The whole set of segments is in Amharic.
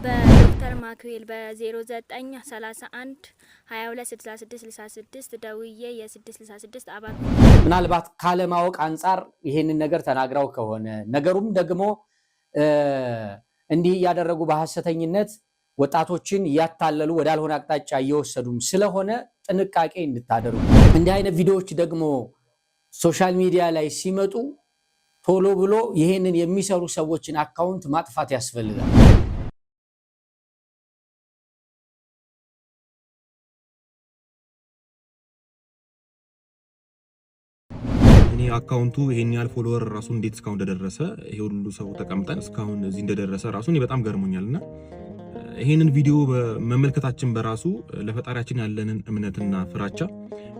በዶክተር ማክዌል በ0931 226666 ደውዬ የ666 አባል ምናልባት ካለማወቅ አንፃር ይሄንን ነገር ተናግራው ከሆነ ነገሩም ደግሞ እንዲህ ያደረጉ በሐሰተኝነት ወጣቶችን ያታለሉ ወዳልሆነ አቅጣጫ እየወሰዱም ስለሆነ ጥንቃቄ እንድታደርጉ እንዲህ አይነት ቪዲዮዎች ደግሞ ሶሻል ሚዲያ ላይ ሲመጡ ቶሎ ብሎ ይሄንን የሚሰሩ ሰዎችን አካውንት ማጥፋት ያስፈልጋል። እኔ አካውንቱ ይሄን ያህል ፎሎወር ራሱ እንዴት እስካሁን እንደደረሰ ይሄ ሁሉ ሰው ተቀምጠን እስካሁን እዚህ እንደደረሰ ራሱ እኔ በጣም ገርሞኛልና ይሄንን ቪዲዮ በመመልከታችን በራሱ ለፈጣሪያችን ያለንን እምነትና ፍራቻ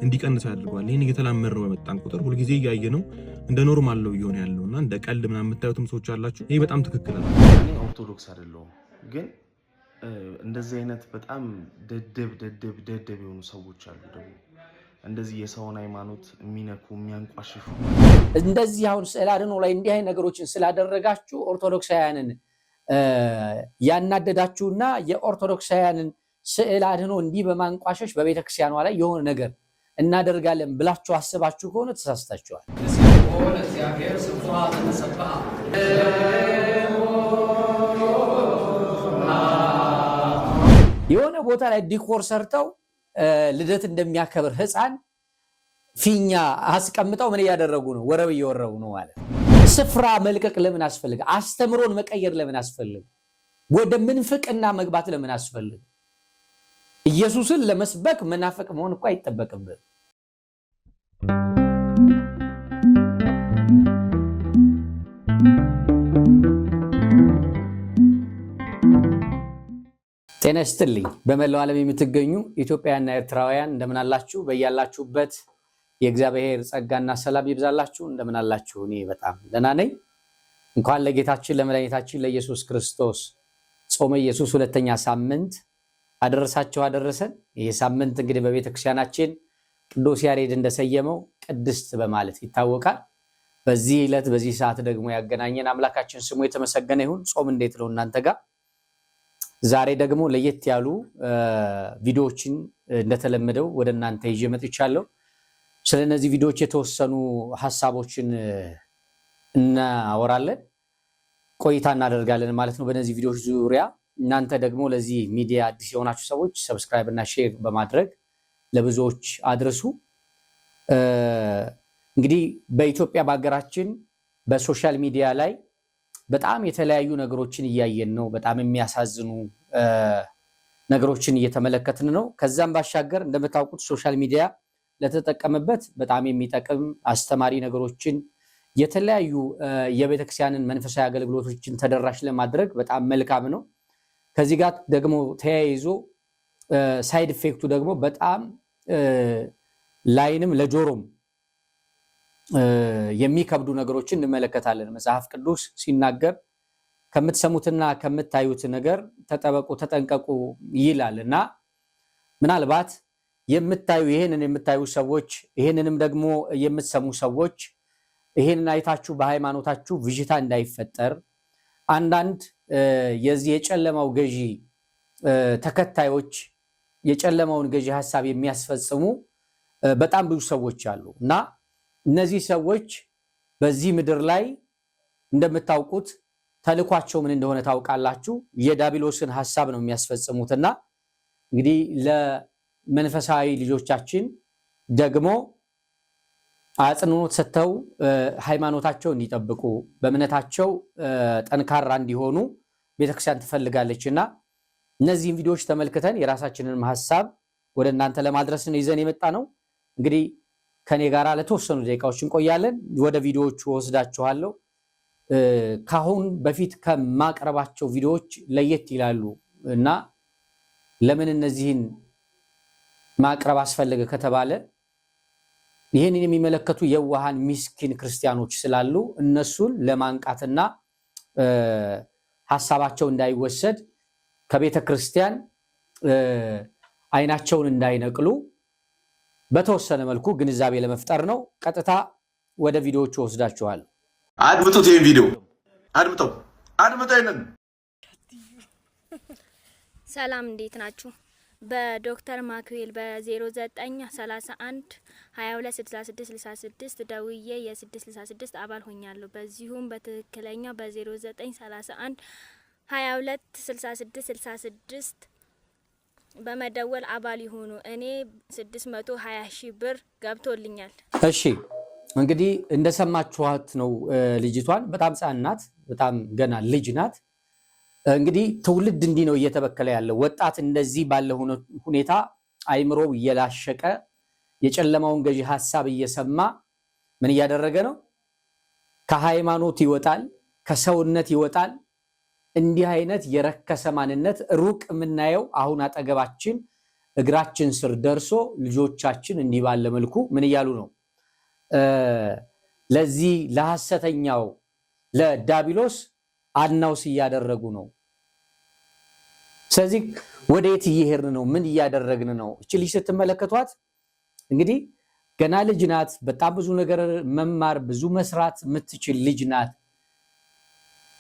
እንዲቀንስ ያደርጋል። ይሄን እየተላመድነው በመጣን ቁጥር ሁሉ ጊዜ ያያየነው እንደ ኖርማል ነው ይሆን ያለውና እንደ ቀልድ ምናምን የምታዩትም ሰዎች አላችሁ። ይሄ በጣም ትክክል ነው። እኔ ኦርቶዶክስ አይደለሁም፣ ግን እንደዚህ አይነት በጣም ደደብ የሆኑ ሰዎች አሉ። ደግሞ እንደዚህ የሰውን ሃይማኖት የሚነኩ የሚያንቋሽሹ እንደዚህ አሁን ስዕል አድኖ ላይ እንዲህ አይነት ነገሮችን ስላደረጋችሁ ኦርቶዶክሳውያንን ያናደዳችሁና የኦርቶዶክሳውያንን ስዕል አድኖ እንዲህ በማንቋሸሽ በቤተክርስቲያኗ ላይ የሆነ ነገር እናደርጋለን ብላችሁ አስባችሁ ከሆነ ተሳስታችኋል። የሆነ ቦታ ላይ ዲኮር ሰርተው ልደት እንደሚያከብር ህፃን ፊኛ አስቀምጠው ምን ያደረጉ ነው? ወረብ እየወረቡ ነው ማለት ነው። ስፍራ መልቀቅ ለምን አስፈልገ? አስተምሮን መቀየር ለምን አስፈልገ? ወደ ምንፍቅና መግባት ለምን አስፈልገ? ኢየሱስን ለመስበክ መናፈቅ መሆን እኮ አይተበቅብህ። ጤና ይስጥልኝ። በመላው ዓለም የምትገኙ ኢትዮጵያውያንና ኤርትራውያን እንደምን አላችሁ? በእያላችሁበት የእግዚአብሔር ጸጋና ሰላም ይብዛላችሁ። እንደምን አላችሁ? እኔ በጣም ደህና ነኝ። እንኳን ለጌታችን ለመድኃኒታችን ለኢየሱስ ክርስቶስ ጾመ ኢየሱስ ሁለተኛ ሳምንት አደረሳችሁ አደረሰን። ይሄ ሳምንት እንግዲህ በቤተክርስቲያናችን ቅዱስ ያሬድ እንደሰየመው ቅድስት በማለት ይታወቃል። በዚህ ዕለት በዚህ ሰዓት ደግሞ ያገናኘን አምላካችን ስሙ የተመሰገነ ይሁን። ጾም እንዴት ነው እናንተ ጋር? ዛሬ ደግሞ ለየት ያሉ ቪዲዮዎችን እንደተለመደው ወደ እናንተ ይዤ መጥቻለሁ። ስለነዚህ ቪዲዮዎች የተወሰኑ ሐሳቦችን እናወራለን፣ ቆይታ እናደርጋለን ማለት ነው በእነዚህ ቪዲዮዎች ዙሪያ። እናንተ ደግሞ ለዚህ ሚዲያ አዲስ የሆናችሁ ሰዎች ሰብስክራይብ እና ሼር በማድረግ ለብዙዎች አድርሱ። እንግዲህ በኢትዮጵያ በአገራችን በሶሻል ሚዲያ ላይ በጣም የተለያዩ ነገሮችን እያየን ነው። በጣም የሚያሳዝኑ ነገሮችን እየተመለከትን ነው። ከዛም ባሻገር እንደምታውቁት ሶሻል ሚዲያ ለተጠቀመበት በጣም የሚጠቅም አስተማሪ ነገሮችን የተለያዩ የቤተክርስቲያንን መንፈሳዊ አገልግሎቶችን ተደራሽ ለማድረግ በጣም መልካም ነው። ከዚህ ጋር ደግሞ ተያይዞ ሳይድ ኢፌክቱ ደግሞ በጣም ላይንም ለጆሮም የሚከብዱ ነገሮችን እንመለከታለን። መጽሐፍ ቅዱስ ሲናገር ከምትሰሙትና ከምታዩት ነገር ተጠበቁ ተጠንቀቁ ይላልና ምናልባት ይሄንን የምታዩ ሰዎች ይሄንንም ደግሞ የምትሰሙ ሰዎች ይሄንን አይታችሁ በሃይማኖታችሁ ብዥታ እንዳይፈጠር አንዳንድ የዚህ የጨለማው ገዢ ተከታዮች የጨለማውን ገዢ ሐሳብ የሚያስፈጽሙ በጣም ብዙ ሰዎች አሉ እና እነዚህ ሰዎች በዚህ ምድር ላይ እንደምታውቁት ተልኳቸው ምን እንደሆነ ታውቃላችሁ። የዳቢሎስን ሐሳብ ነው የሚያስፈጽሙትና እንግዲህ ለመንፈሳዊ ልጆቻችን ደግሞ አጽንኦት ሰጥተው ሃይማኖታቸው እንዲጠብቁ በእምነታቸው ጠንካራ እንዲሆኑ ቤተክርስቲያን ትፈልጋለችና እነዚህን ቪዲዮዎች ተመልክተን የራሳችንን ሐሳብ ወደ እናንተ ለማድረስ ነው ይዘን የመጣ ነው። እንግዲህ ከኔ ጋር ለተወሰኑ ደቂቃዎች እንቆያለን። ወደ ቪዲዮዎቹ ወስዳችኋለሁ። ካሁን በፊት ከማቀርባቸው ቪዲዮዎች ለየት ይላሉ እና ለምን እነዚህን ማቅረብ አስፈለገ ከተባለ ይሄንን የሚመለከቱ የዋሃን ሚስኪን ክርስቲያኖች ስላሉ እነሱን ለማንቃትና ሐሳባቸው እንዳይወሰድ ከቤተ ክርስቲያን አይናቸውን እንዳይነቅሉ በተወሰነ መልኩ ግንዛቤ ለመፍጠር ነው። ቀጥታ ወደ ቪዲዮዎቹ ወስዳችኋለሁ። አድምጡት፣ ይሄን ቪዲዮ አድምጠው ይሄንን ሰላም እንዴት ናችሁ? በዶክተር ማክዌል በ0931 226666 ደውዬ የ666 አባል ሆኛለሁ። በዚሁም በትክክለኛው በ0931 226666 በመደወል አባል ይሁኑ። እኔ 620 ሺህ ብር ገብቶልኛል። እሺ እንግዲህ እንደሰማችኋት ነው። ልጅቷን በጣም ሕፃን ናት፣ በጣም ገና ልጅ ናት። እንግዲህ ትውልድ እንዲህ ነው እየተበከለ ያለው። ወጣት እንደዚህ ባለ ሁኔታ አይምሮው እየላሸቀ የጨለማውን ገዢ ሐሳብ እየሰማ ምን እያደረገ ነው? ከሃይማኖት ይወጣል፣ ከሰውነት ይወጣል። እንዲህ አይነት የረከሰ ማንነት ሩቅ የምናየው አሁን አጠገባችን እግራችን ስር ደርሶ ልጆቻችን እንዲህ ባለ መልኩ ምን እያሉ ነው? ለዚህ ለሐሰተኛው ለዳቢሎስ አናውስ እያደረጉ ነው። ስለዚህ ወዴት እየሄድን ነው? ምን እያደረግን ነው? እቺ ልጅ ስትመለከቷት እንግዲህ ገና ልጅ ናት። በጣም ብዙ ነገር መማር ብዙ መስራት የምትችል ልጅ ናት።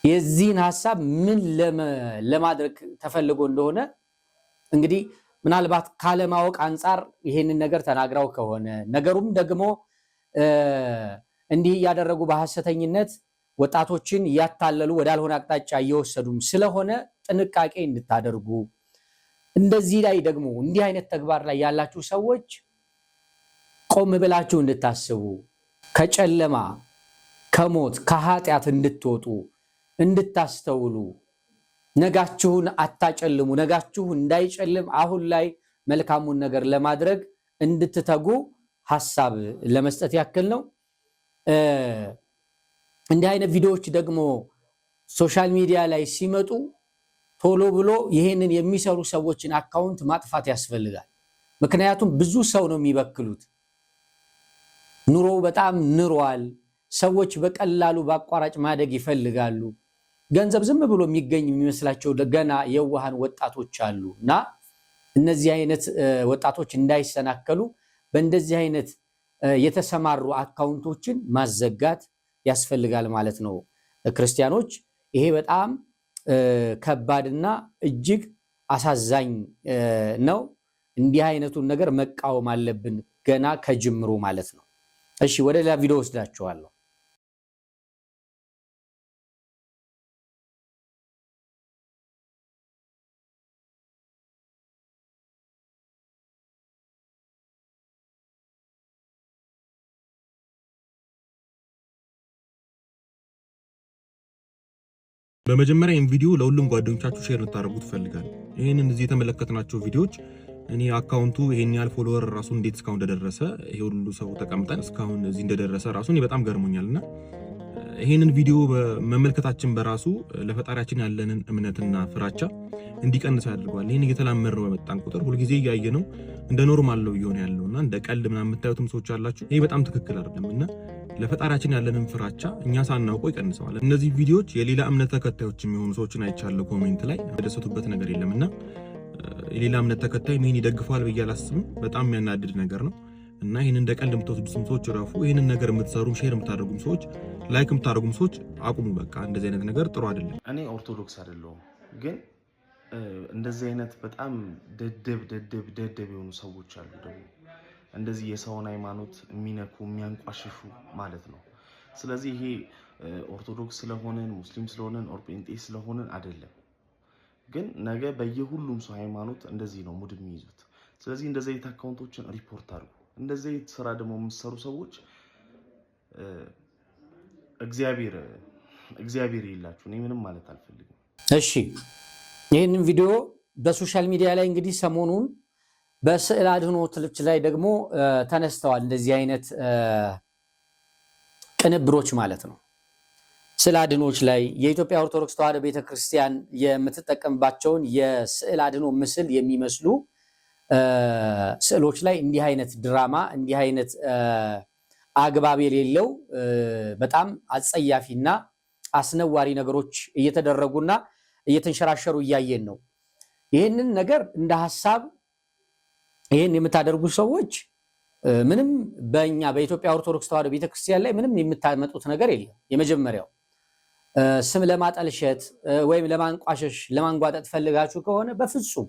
የዚህን ሐሳብ ምን ለማድረግ ተፈልጎ እንደሆነ እንግዲህ ምናልባት ካለማወቅ አንጻር ይሄንን ነገር ተናግራው ከሆነ ነገሩም ደግሞ እንዲህ እያደረጉ በሐሰተኝነት ወጣቶችን እያታለሉ ወዳልሆነ አቅጣጫ እየወሰዱም ስለሆነ ጥንቃቄ እንድታደርጉ፣ እንደዚህ ላይ ደግሞ እንዲህ አይነት ተግባር ላይ ያላችሁ ሰዎች ቆም ብላችሁ እንድታስቡ፣ ከጨለማ ከሞት ከኃጢአት እንድትወጡ እንድታስተውሉ፣ ነጋችሁን አታጨልሙ። ነጋችሁ እንዳይጨልም አሁን ላይ መልካሙን ነገር ለማድረግ እንድትተጉ ሐሳብ ለመስጠት ያክል ነው። እንዲህ አይነት ቪዲዮዎች ደግሞ ሶሻል ሚዲያ ላይ ሲመጡ ቶሎ ብሎ ይሄንን የሚሰሩ ሰዎችን አካውንት ማጥፋት ያስፈልጋል። ምክንያቱም ብዙ ሰው ነው የሚበክሉት። ኑሮ በጣም ንሯል። ሰዎች በቀላሉ በአቋራጭ ማደግ ይፈልጋሉ። ገንዘብ ዝም ብሎ የሚገኝ የሚመስላቸው ገና የዋሃን ወጣቶች አሉ እና እነዚህ አይነት ወጣቶች እንዳይሰናከሉ በእንደዚህ አይነት የተሰማሩ አካውንቶችን ማዘጋት ያስፈልጋል ማለት ነው። ክርስቲያኖች ይሄ በጣም ከባድና እጅግ አሳዛኝ ነው። እንዲህ አይነቱን ነገር መቃወም አለብን ገና ከጅምሩ ማለት ነው። እሺ ወደ ሌላ ቪዲዮ ወስዳችኋለሁ። በመጀመሪያ ይህን ቪዲዮ ለሁሉም ጓደኞቻችሁ ሼር ልታደርጉት ፈልጋለሁ። ይሄንን እዚህ የተመለከትናቸው ቪዲዮዎች እኔ አካውንቱ ይሄን ያህል ፎሎወር ራሱ እንዴት እስካሁን እንደደረሰ ይሄ ሁሉ ሰው ተቀምጠን እስካሁን እዚህ እንደደረሰ ራሱ እኔ በጣም ገርሞኛልና ይሄንን ቪዲዮ በመመልከታችን በራሱ ለፈጣሪያችን ያለንን እምነትና ፍራቻ እንዲቀንስ ያደርገዋል። ይሄን እየተላመድነው በመጣን ቁጥር ሁልጊዜ እያየነው እንደ ኖርማል ነው እየሆነ ያለውና እንደ ቀልድ ምናምን የምታዩትም ሰዎች አላችሁ። ይሄ በጣም ትክክል አይደለምና ለፈጣሪያችን ያለንን ፍራቻ እኛ ሳናውቀው ይቀንሰዋል። እነዚህ ቪዲዮዎች የሌላ እምነት ተከታዮች የሚሆኑ ሰዎችን አይቻለሁ ኮሜንት ላይ የደሰቱበት ነገር የለምና የሌላ እምነት ተከታይ ምን ይደግፋል ብዬ አላስብም። በጣም የሚያናድድ ነገር ነው እና ይሄን እንደ ቀልድ የምትወስዱትም ሰዎች ረፉ። ይሄንን ነገር የምትሰሩም ሼር የምታደርጉም ሰዎች ላይክ የምታደርጉም ሰዎች አቁሙ። በቃ እንደዚህ አይነት ነገር ጥሩ አይደለም። እኔ ኦርቶዶክስ አይደለሁም፣ ግን እንደዚህ አይነት በጣም ደደብ የሆኑ ሰዎች አሉ ደግሞ እንደዚህ የሰውን ሃይማኖት የሚነኩ የሚያንቋሽሹ ማለት ነው። ስለዚህ ይሄ ኦርቶዶክስ ስለሆነን ሙስሊም ስለሆነን ኦር ጴንጤ ስለሆነን አይደለም፣ ግን ነገ በየሁሉም ሰው ሃይማኖት እንደዚህ ነው ሙድ የሚይዙት። ስለዚህ እንደዚህ አይነት አካውንቶችን ሪፖርት አድርጉ። እንደዚህ አይነት ስራ ደግሞ የምትሰሩ ሰዎች እግዚአብሔር ይላችሁ። እኔ ምንም ማለት አልፈልግም። እሺ ይህንን ቪዲዮ በሶሻል ሚዲያ ላይ እንግዲህ ሰሞኑን በስዕል አድህኖቶች ላይ ደግሞ ተነስተዋል እንደዚህ አይነት ቅንብሮች ማለት ነው። ስዕል አድህኖች ላይ የኢትዮጵያ ኦርቶዶክስ ተዋሕዶ ቤተክርስቲያን የምትጠቀምባቸውን የስዕል አድህኖ ምስል የሚመስሉ ስዕሎች ላይ እንዲህ አይነት ድራማ እንዲህ አይነት አግባብ የሌለው በጣም አጸያፊና አስነዋሪ ነገሮች እየተደረጉና እየተንሸራሸሩ እያየን ነው። ይህንን ነገር እንደ ሐሳብ ይህን የምታደርጉ ሰዎች ምንም በእኛ በኢትዮጵያ ኦርቶዶክስ ተዋሕዶ ቤተክርስቲያን ላይ ምንም የምታመጡት ነገር የለም። የመጀመሪያው ስም ለማጠልሸት ወይም ለማንቋሸሽ ለማንጓጠጥ ፈልጋችሁ ከሆነ በፍጹም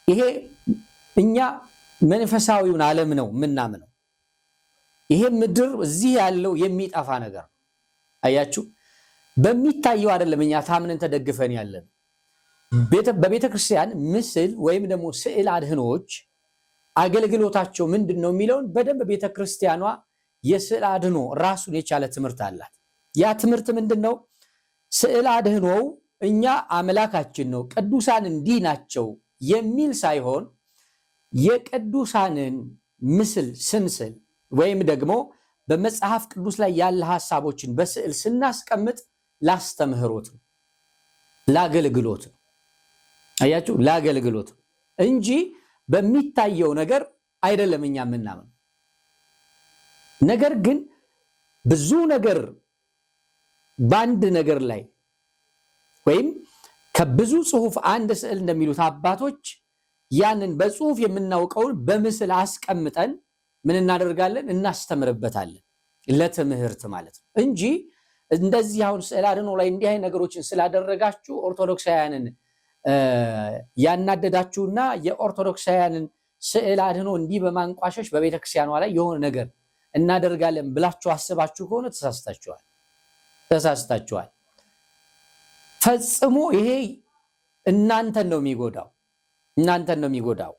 ይሄ እኛ መንፈሳዊውን ዓለም ነው ምናምነው። ይሄ ምድር እዚህ ያለው የሚጠፋ ነገር አያችሁ በሚታየው አይደለም እኛ ታምነን ተደግፈን ያለን በቤተ ክርስቲያን ምስል ወይም ደግሞ ስዕል አድህኖች አገልግሎታቸው ምንድነው የሚለውን በደንብ ቤተ ክርስቲያኗ የስዕል አድህኖ ራሱን የቻለ ትምህርት አላት። ያ ትምህርት ምንድነው? ስዕል አድህኖው እኛ አምላካችን ነው ቅዱሳን እንዲህ ናቸው የሚል ሳይሆን የቅዱሳንን ምስል ስንስል ወይም ደግሞ በመጽሐፍ ቅዱስ ላይ ያለ ሐሳቦችን በስዕል ስናስቀምጥ ላስተምህሮት ነው ላገልግሎት ነው አያችሁ ላገልግሎት እንጂ በሚታየው ነገር አይደለም እኛ ምናምን። ነገር ግን ብዙ ነገር በአንድ ነገር ላይ ወይም ከብዙ ጽሑፍ አንድ ስዕል እንደሚሉት አባቶች ያንን በጽሑፍ የምናውቀውን በምስል አስቀምጠን ምን እናደርጋለን? እናስተምርበታለን ለትምህርት ማለት ነው እንጂ እንደዚህ አሁን ስዕል አድኖ ላይ እንዲህ አይነት ነገሮችን ስላደረጋችሁ ኦርቶዶክሳውያንን ያናደዳችሁና የኦርቶዶክሳውያንን ስዕል አድኖ እንዲህ በማንቋሸሽ በቤተክርስቲያኗ ላይ የሆነ ነገር እናደርጋለን ብላችሁ አስባችሁ ከሆነ ተሳስታችኋል። ፈጽሞ ይሄ እናንተን ነው የሚጎዳው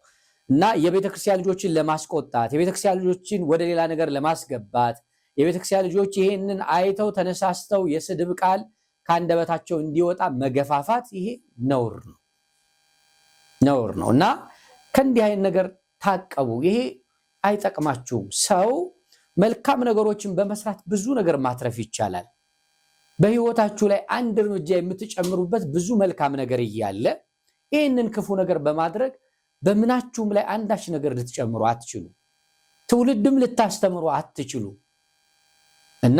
እና የቤተክርስቲያን ልጆችን ለማስቆጣት የቤተክርስቲያን ልጆችን ወደ ሌላ ነገር ለማስገባት የቤተክርስቲያን ልጆች ይሄንን አይተው ተነሳስተው የስድብ ቃል ካንደበታቸው እንዲወጣ መገፋፋት ይሄ ነውር ነው እና ከእንዲህ አይነት ነገር ታቀቡ። ይሄ አይጠቅማችሁም። ሰው መልካም ነገሮችን በመስራት ብዙ ነገር ማትረፍ ይቻላል። በህይወታችሁ ላይ አንድ እርምጃ የምትጨምሩበት ብዙ መልካም ነገር እያለ ይህንን ክፉ ነገር በማድረግ በምናችሁም ላይ አንዳች ነገር ልትጨምሩ አትችሉ፣ ትውልድም ልታስተምሩ አትችሉ እና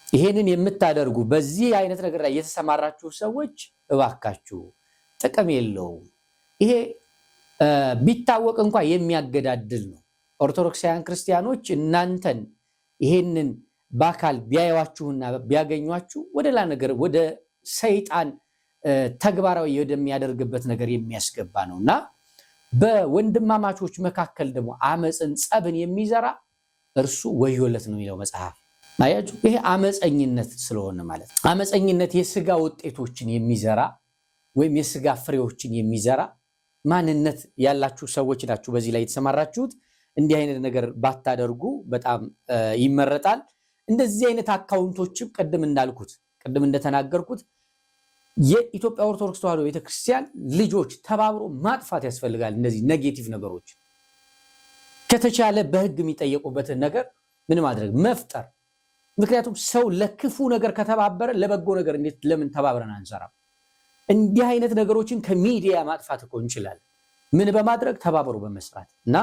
ይሄንን የምታደርጉ በዚህ አይነት ነገር ላይ የተሰማራችሁ ሰዎች እባካችሁ ጥቅም የለውም። ይሄ ቢታወቅ እንኳን የሚያገዳድል ነው። ኦርቶዶክሳውያን ክርስቲያኖች እናንተን ይሄንን በአካል ቢያዩዋችሁና ቢያገኟችሁ ወደ ሌላ ነገር ወደ ሰይጣን ተግባራዊ ወደሚያደርግበት ነገር የሚያስገባ ነውና በወንድማማቾች መካከል ደግሞ አመፅን ጸብን የሚዘራ እርሱ ወዮለት ነው የሚለው መጽሐፍ። አያችሁ ይሄ አመፀኝነት ስለሆነ ማለት ነው። አመፀኝነት የስጋ ውጤቶችን የሚዘራ ወይም የስጋ ፍሬዎችን የሚዘራ ማንነት ያላችሁ ሰዎች ናችሁ በዚህ ላይ የተሰማራችሁት። እንዲህ አይነት ነገር ባታደርጉ በጣም ይመረጣል። እንደዚህ አይነት አካውንቶችም ቅድም እንደተናገርኩት የኢትዮጵያ ኦርቶዶክስ ተዋሕዶ ቤተክርስቲያን ልጆች ተባብሮ ማጥፋት ያስፈልጋል። እነዚህ ኔጌቲቭ ነገሮች ከተቻለ በህግ የሚጠየቁበትን ነገር ምን ማድረግ መፍጠር። ምክንያቱም ሰው ለክፉ ነገር ከተባበረ ለበጎ ነገር እንዴት ለምን ተባብረን አንሰራም? እንዲህ አይነት ነገሮችን ከሚዲያ ማጥፋት እኮ እንችላለን። ምን በማድረግ ተባብሮ በመስራት እና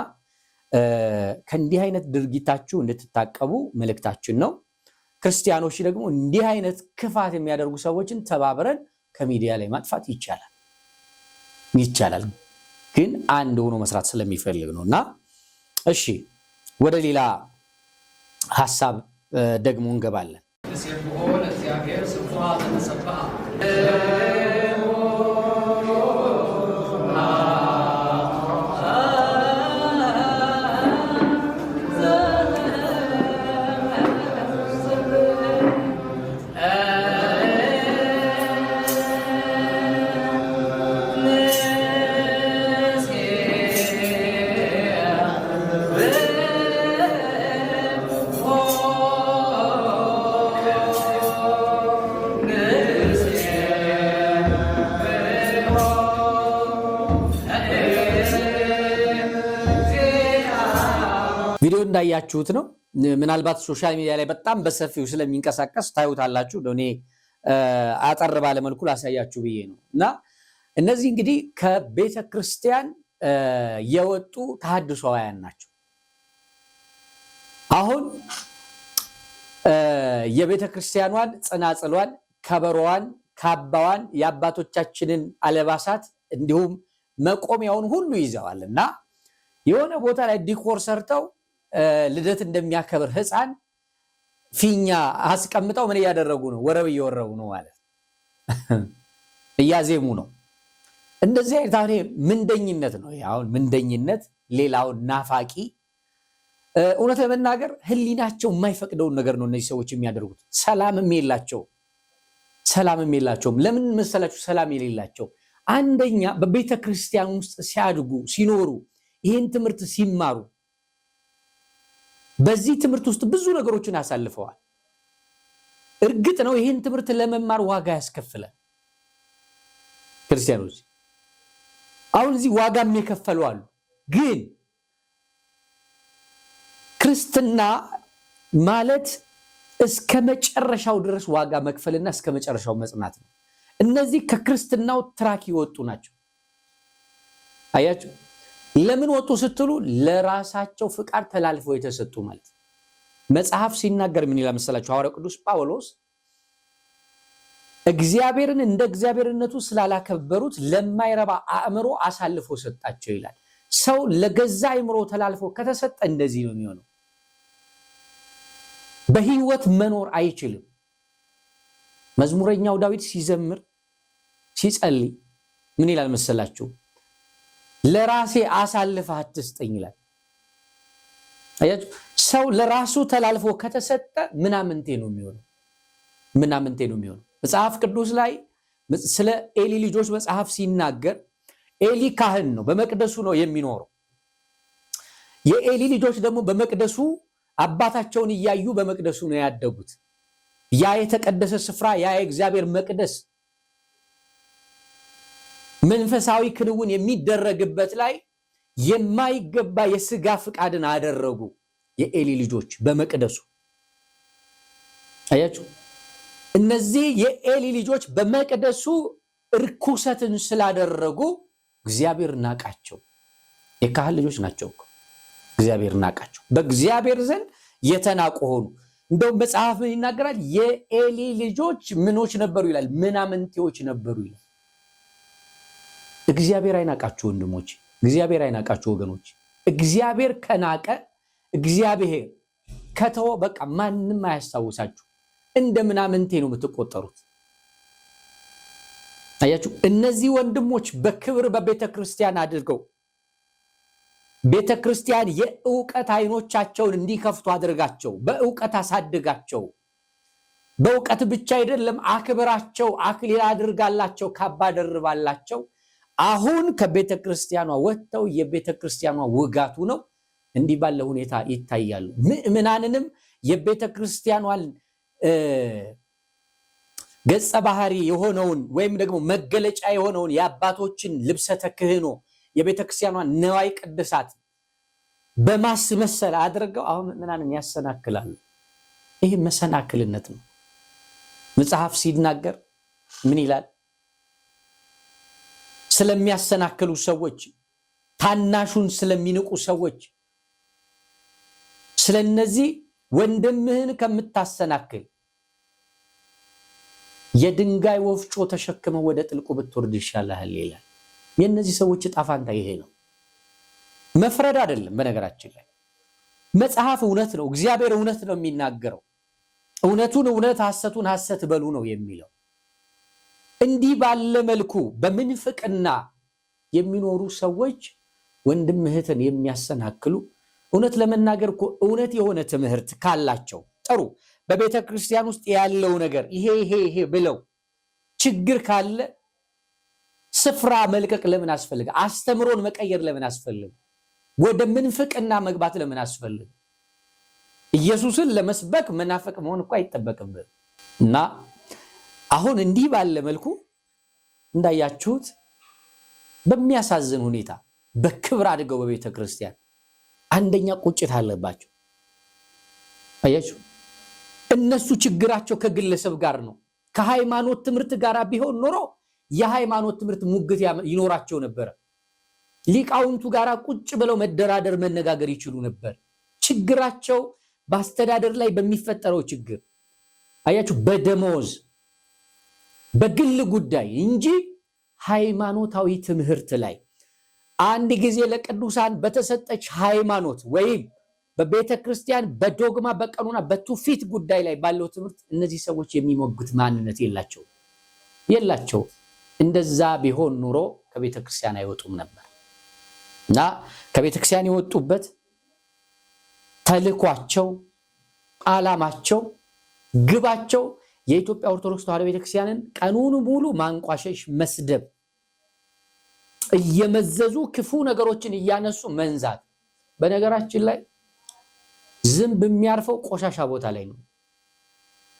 ከእንዲህ አይነት ድርጊታችሁ እንድትታቀቡ መልእክታችን ነው። ክርስቲያኖች ደግሞ እንዲህ አይነት ክፋት የሚያደርጉ ሰዎችን ተባብረን ከሚዲያ ላይ ማጥፋት ይቻላል፣ ግን አንድ ሆኖ መስራት ስለሚፈልግ ነው እና እሺ ወደ ሌላ ሐሳብ ደግሞ እንገባለን። ቪዲዮ እንዳያችሁት ነው። ምናልባት ሶሻል ሚዲያ ላይ በጣም በሰፊው ስለሚንቀሳቀስ ታዩታላችሁ። እኔ አጠር ባለ መልኩ ላሳያችሁ ብዬ ነው እና እነዚህ እንግዲህ ከቤተ ክርስቲያን የወጡ ተሐድሶአውያን ናቸው። አሁን የቤተ ክርስቲያኗን ጽናጽሏን፣ ከበሮዋን፣ ካባዋን፣ የአባቶቻችንን አለባሳት እንዲሁም መቆሚያውን ሁሉ ይዘዋል እና የሆነ ቦታ ላይ ዲኮር ሰርተው ልደት እንደሚያከብር ሕፃን ፊኛ አስቀምጠው ምን ያደረጉ ነው? ወረብ እየወረቡ ነው ማለት እያዜሙ ነው። እንደዚህ አይነት ምንደኝነት ነው። አሁን ምንደኝነት ሌላውን ናፋቂ እውነት ለመናገር ህሊናቸው የማይፈቅደውን ነገር ነው እነዚህ ሰዎች የሚያደርጉት። ሰላምም የላቸውም። ለምን መሰላችሁ ሰላም የሌላቸው? አንደኛ በቤተ ክርስቲያን ውስጥ ሲያድጉ ሲኖሩ ይህን ትምህርት ሲማሩ በዚህ ትምህርት ውስጥ ብዙ ነገሮችን አሳልፈዋል። እርግጥ ነው ይህን ትምህርት ለመማር ዋጋ ያስከፍላል። ክርስቲያኖች አሁን እዚህ ዋጋም የከፈሉ አሉ። ግን ክርስትና ማለት እስከ መጨረሻው ድረስ ዋጋ መክፈልና እስከ መጨረሻው መጽናት ነው። እነዚህ ከክርስትናው ትራክ የወጡ ናቸው። አያችሁ? ለምን ወጡ ስትሉ ለራሳቸው ፍቃድ ተላልፈው የተሰጡ ማለት። መጽሐፍ ሲናገር ምን ይላል መሰላችሁ? ሐዋርያው ቅዱስ ጳውሎስ እግዚአብሔርን እንደ እግዚአብሔርነቱ ስላላከበሩት ለማይረባ አእምሮ አሳልፎ ሰጣቸው ይላል። ሰው ለገዛ አእምሮ ተላልፎ ከተሰጠ እንደዚህ ነው የሚሆነው። በህይወት መኖር አይችልም። መዝሙረኛው ዳዊት ሲዘምር ሲጸልይ ምን ይላል መሰላችሁ? ለራሴ አሳልፈህ አትስጠኝ ይላል። አያችሁ? ሰው ለራሱ ተላልፎ ከተሰጠ ምናምንቴ ነው የሚሆነው። መጽሐፍ ቅዱስ ላይ ስለ ኤሊ ልጆች መጽሐፍ ሲናገር ኤሊ ካህን ነው፣ በመቅደሱ ነው የሚኖረው። የኤሊ ልጆች ደግሞ በመቅደሱ አባታቸውን እያዩ በመቅደሱ ነው ያደጉት። ያ የተቀደሰ ስፍራ፣ ያ የእግዚአብሔር መቅደስ መንፈሳዊ ክንውን የሚደረግበት ላይ የማይገባ የሥጋ ፍቃድን አደረጉ የኤሊ ልጆች በመቅደሱ። አያችሁ? እነዚህ የኤሊ ልጆች በመቅደሱ ርኩሰትን ስላደረጉ እግዚአብሔር ናቃቸው። የካህን ልጆች ናቸው እኮ። እግዚአብሔር ናቃቸው፣ በእግዚአብሔር ዘንድ የተናቁ ሆኑ። እንደውም መጽሐፍ ምን ይናገራል? የኤሊ ልጆች ምኖች ነበሩ ይላል፣ ምናምንቴዎች ነበሩ ይላል። እግዚአብሔር አይናቃችሁ ወንድሞች፣ እግዚአብሔር አይናቃችሁ ወገኖች። እግዚአብሔር ከናቀ፣ እግዚአብሔር ከተወ በቃ ማንም አያስታውሳችሁ። እንደ ምናምንቴ ነው የምትቆጠሩት። አያችሁ? እነዚህ ወንድሞች በክብር በቤተ ክርስቲያን አድርገው ቤተ ክርስቲያን የእውቀት አይኖቻቸውን እንዲከፍቱ አድርጋቸው፣ በእውቀት አሳድጋቸው። በእውቀት ብቻ አይደለም አክብራቸው፣ አክሊል አድርጋላቸው፣ ካባ ደርባላቸው። አሁን ከቤተ ክርስቲያኗ ወጥተው የቤተ ክርስቲያኗ ውጋቱ ነው እንዲህ ባለ ሁኔታ ይታያሉ። ምእመናንንም የቤተ ክርስቲያኗን ገጸ ባህሪ የሆነውን ወይም ደግሞ መገለጫ የሆነውን የአባቶችን ልብሰ ተክህኖ የቤተ ክርስቲያኗን ነዋይ ቅድሳት በማስመሰል አድርገው አሁን ምእመናንን ያሰናክላሉ። ይህ መሰናክልነት ነው። መጽሐፍ ሲናገር ምን ይላል? ስለሚያሰናክሉ ሰዎች፣ ታናሹን ስለሚንቁ ሰዎች፣ ስለነዚህ ወንድምህን ከምታሰናክል የድንጋይ ወፍጮ ተሸክመ ወደ ጥልቁ ብትወርድ ይሻልሃል ይላል። የነዚህ ሰዎች ዕጣ ፈንታ ይሄ ነው። መፍረድ አይደለም። በነገራችን ላይ መጽሐፍ እውነት ነው፣ እግዚአብሔር እውነት ነው የሚናገረው። እውነቱን እውነት ሐሰቱን ሐሰት በሉ ነው የሚለው። እንዲህ ባለ መልኩ በምንፍቅና የሚኖሩ ሰዎች ወንድም እህትን የሚያሰናክሉ፣ እውነት ለመናገር እኮ እውነት የሆነ ትምህርት ካላቸው ጥሩ፣ በቤተ ክርስቲያን ውስጥ ያለው ነገር ይሄ ብለው ችግር ካለ ስፍራ መልቀቅ ለምን አስፈልገ? አስተምሮን መቀየር ለምን አስፈልገ? ወደ ምንፍቅና መግባት ለምን አስፈልገ? ኢየሱስን ለመስበክ መናፈቅ መሆን እኮ አይጠበቅብን። እና አሁን እንዲህ ባለ መልኩ እንዳያችሁት በሚያሳዝን ሁኔታ በክብር አድገው በቤተ ክርስቲያን አንደኛ ቁጭት አለባቸው። አያችሁ? እነሱ ችግራቸው ከግለሰብ ጋር ነው። ከሃይማኖት ትምህርት ጋር ቢሆን ኖሮ የሃይማኖት ትምህርት ሙግት ይኖራቸው ነበር። ሊቃውንቱ ጋር ቁጭ ብለው መደራደር መነጋገር ይችሉ ነበር። ችግራቸው በአስተዳደር ላይ በሚፈጠረው ችግር አያችሁ፣ በደሞዝ በግል ጉዳይ እንጂ ሃይማኖታዊ ትምህርት ላይ አንድ ጊዜ ለቅዱሳን በተሰጠች ሃይማኖት ወይም በቤተ ክርስቲያን በዶግማ በቀኑና በትውፊት ጉዳይ ላይ ባለው ትምህርት እነዚህ ሰዎች የሚሞግት ማንነት የላቸው። እንደዛ ቢሆን ኑሮ ከቤተ ክርስቲያን አይወጡም ነበር እና ከቤተ ክርስቲያን የወጡበት ተልኳቸው፣ ዓላማቸው፣ ግባቸው የኢትዮጵያ ኦርቶዶክስ ተዋሕዶ ቤተክርስቲያንን ቀኑን ሙሉ ማንቋሸሽ፣ መስደብ፣ እየመዘዙ ክፉ ነገሮችን እያነሱ መንዛት። በነገራችን ላይ ዝንብ የሚያርፈው ቆሻሻ ቦታ ላይ ነው።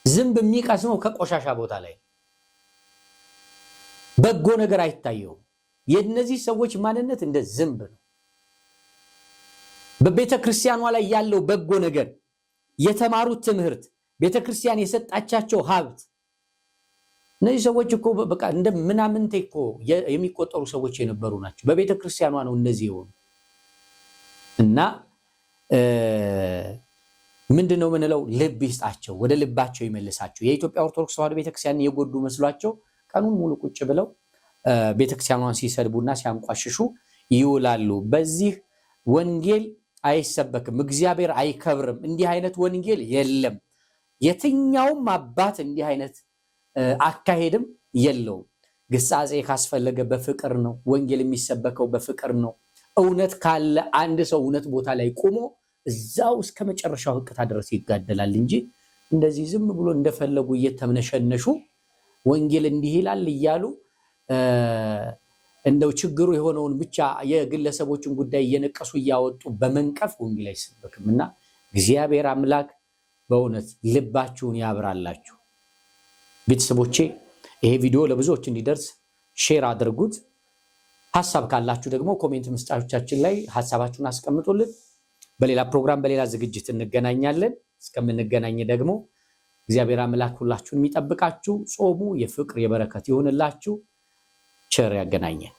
ዝንብ የሚቀስመው ከቆሻሻ ቦታ ላይ ነው። በጎ ነገር አይታየውም። የእነዚህ ሰዎች ማንነት እንደ ዝንብ ነው። በቤተ ክርስቲያኗ ላይ ያለው በጎ ነገር፣ የተማሩት ትምህርት፣ ቤተ ክርስቲያን የሰጣቻቸው ሀብት፣ እነዚህ ሰዎች እኮ በቃ እንደ ምናምንቴ እኮ የሚቆጠሩ ሰዎች የነበሩ ናቸው። በቤተ ክርስቲያኗ ነው እነዚህ የሆኑ እና ምንድነው ምንለው? ልብ ይስጣቸው፣ ወደ ልባቸው ይመልሳቸው። የኢትዮጵያ ኦርቶዶክስ ተዋሕዶ ቤተክርስቲያን የጎዱ መስሏቸው ቀኑን ሙሉ ቁጭ ብለው ቤተክርስቲያኗን ሲሰድቡና ሲያንቋሽሹ ይውላሉ። በዚህ ወንጌል አይሰበክም፣ እግዚአብሔር አይከብርም። እንዲህ አይነት ወንጌል የለም። የትኛውም አባት እንዲህ አይነት አካሄድም የለውም። ግሳጼ ካስፈለገ በፍቅር ነው። ወንጌል የሚሰበከው በፍቅር ነው። እውነት ካለ አንድ ሰው እውነት ቦታ ላይ ቆሞ እዛው እስከ መጨረሻው ህቅታ ድረስ ይጋደላል እንጂ እንደዚህ ዝም ብሎ እንደፈለጉ እየተምነሸነሹ ወንጌል እንዲህ ይላል እያሉ እንደው ችግሩ የሆነውን ብቻ የግለሰቦችን ጉዳይ እየነቀሱ እያወጡ በመንቀፍ ወንጌል አይሰበክምና እግዚአብሔር አምላክ በእውነት ልባችሁን ያብራላችሁ። ቤተሰቦቼ ይሄ ቪዲዮ ለብዙዎች እንዲደርስ ሼር አድርጉት። ሐሳብ ካላችሁ ደግሞ ኮሜንት መስጫዎቻችን ላይ ሐሳባችሁን አስቀምጡልን። በሌላ ፕሮግራም በሌላ ዝግጅት እንገናኛለን። እስከምንገናኝ ደግሞ እግዚአብሔር አምላክ ሁላችሁን የሚጠብቃችሁ፣ ጾሙ የፍቅር የበረከት ይሁንላችሁ። ቸር ያገናኘን።